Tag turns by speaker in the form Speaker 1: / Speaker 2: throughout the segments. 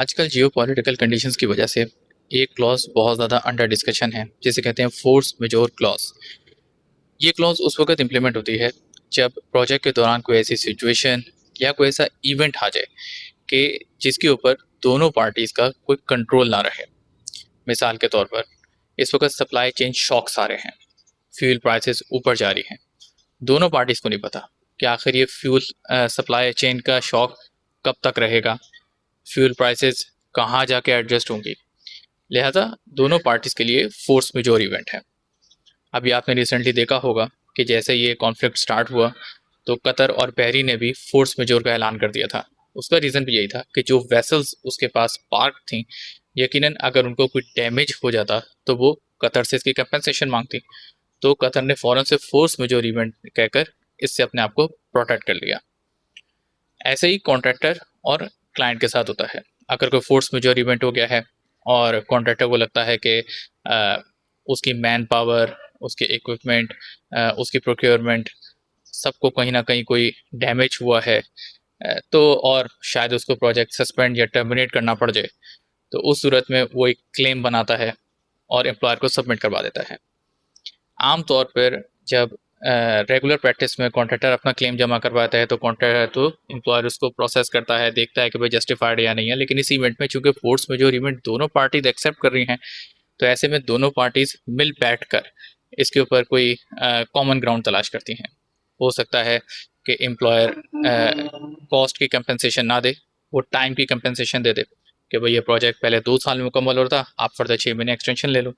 Speaker 1: आजकल geopolitical conditions की वजह से एक क्लॉज बहुत ज़्यादा अंडर डिस्कशन है, जिसे कहते हैं फोर्स मेजोर क्लॉज। ये क्लॉज उस वक्त इम्प्लीमेंट होती है जब प्रोजेक्ट के दौरान कोई ऐसी सिचुएशन या कोई ऐसा इवेंट आ जाए कि जिसके ऊपर दोनों पार्टीज का कोई कंट्रोल ना रहे। मिसाल के तौर पर इस वक्त सप्लाई चेन शॉक्स आ रहे हैं, फ्यूल प्राइसेस ऊपर जा रही हैं। दोनों पार्टीज को नहीं पता कि आखिर ये फ्यूल सप्लाई चेन का शॉक कब तक रहेगा, फ्यूल प्राइसेस कहाँ जाके एडजस्ट होंगी। लिहाजा दोनों पार्टीज के लिए फोर्स मेजोर इवेंट है। अभी आपने रिसेंटली देखा होगा कि जैसे ये कॉन्फ्लिक्ट स्टार्ट हुआ तो कतर और बहरीन ने भी फोर्स मेजोर का ऐलान कर दिया था। उसका रीज़न भी यही था कि जो वेसल्स उसके पास पार्क थी, यकीनन अगर उनको कोई डैमेज हो जाता तो वो कतर से इसकी कंपनसेशन मांगती। तो कतर ने फ़ौरन से फोर्स मेजोर इवेंट कहकर इससे अपने आप को प्रोटेक्ट कर लिया। ऐसे ही कॉन्ट्रैक्टर और क्लाइंट के साथ होता है। अगर कोई फोर्स मेजोर इवेंट हो गया है और कॉन्ट्रैक्टर को लगता है कि उसकी मैन पावर, उसके इक्विपमेंट, उसकी प्रोक्योरमेंट सबको कहीं ना कहीं कोई डैमेज हुआ है, तो और शायद उसको प्रोजेक्ट सस्पेंड या टर्मिनेट करना पड़ जाए, तो उस सूरत में वो एक क्लेम बनाता है और एम्प्लॉयर को सबमिट करवा देता है। आम तौर पर जब रेगुलर प्रैक्टिस में कॉन्ट्रैक्टर अपना क्लेम जमा करवाता है तो कॉन्ट्रैक्टर तो एम्प्लॉयर उसको प्रोसेस करता है, देखता है कि भाई जस्टिफाइड या नहीं है। लेकिन इस इवेंट में चूंकि फोर्स मेजोर इवेंट दोनों पार्टीज एक्सेप्ट कर रही हैं, तो ऐसे में दोनों पार्टीज मिल बैठ कर इसके ऊपर कोई कॉमन ग्राउंड तलाश करती हैं। हो सकता है कि एम्प्लॉयर कॉस्ट की कंपनसेशन ना दे, वो टाइम की कंपनसेशन दे दे कि भाई ये प्रोजेक्ट पहले 2 साल में मुकम्मल हो रहा था, आप फर्दर 6 महीने एक्सटेंशन ले लो।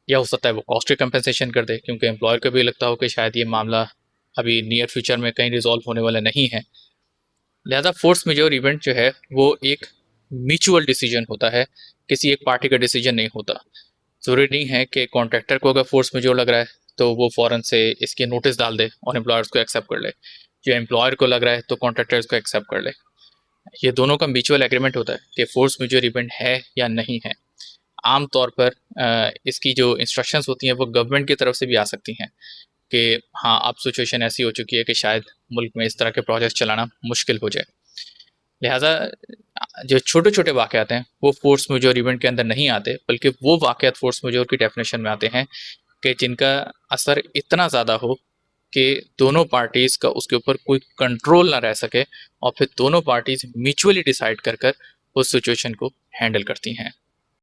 Speaker 1: या हो सकता है वो कॉस्ट की कंपनसेशन कर दे, क्योंकि एम्प्लॉयर को भी लगता हो कि शायद ये मामला अभी नियर फ्यूचर में कहीं रिजॉल्व होने वाला नहीं है। लिहाजा फोर्स मेजोर इवेंट जो है वो एक म्यूचुअल डिसीजन होता है, किसी एक पार्टी का डिसीजन नहीं होता। ज़रूरी नहीं है कि कॉन्ट्रैक्टर को अगर फोर्स मेजोर लग रहा है तो वो फ़ौरन से इसकी नोटिस डाल दे और एम्प्लॉयर्स को एक्सेप्ट कर ले, या एम्प्लॉयर को लग रहा है तो कॉन्ट्रैक्टर्स को एक्सेप्ट कर ले। ये दोनों का म्यूचुअल एग्रीमेंट होता है कि फोर्स मेजोर इवेंट है या नहीं है। आम तौर पर इसकी जो इंस्ट्रक्शंस होती हैं वो गवर्नमेंट की तरफ से भी आ सकती हैं कि हाँ, अब सिचुएशन ऐसी हो चुकी है कि शायद मुल्क में इस तरह के प्रोजेक्ट चलाना मुश्किल हो जाए। लिहाजा जो छोटे छोटे वाक़यात हैं वो फोर्स मेजोर इवेंट के अंदर नहीं आते, बल्कि वो वाक़यात फोर्स मेजोर की डेफिनेशन में आते हैं कि जिनका असर इतना ज़्यादा हो कि दोनों पार्टीज़ का उसके ऊपर कोई कंट्रोल ना रह सके और फिर दोनों पार्टीज़ म्यूचुअली डिसाइड कर कर उस सिचुएशन को हैंडल करती हैं।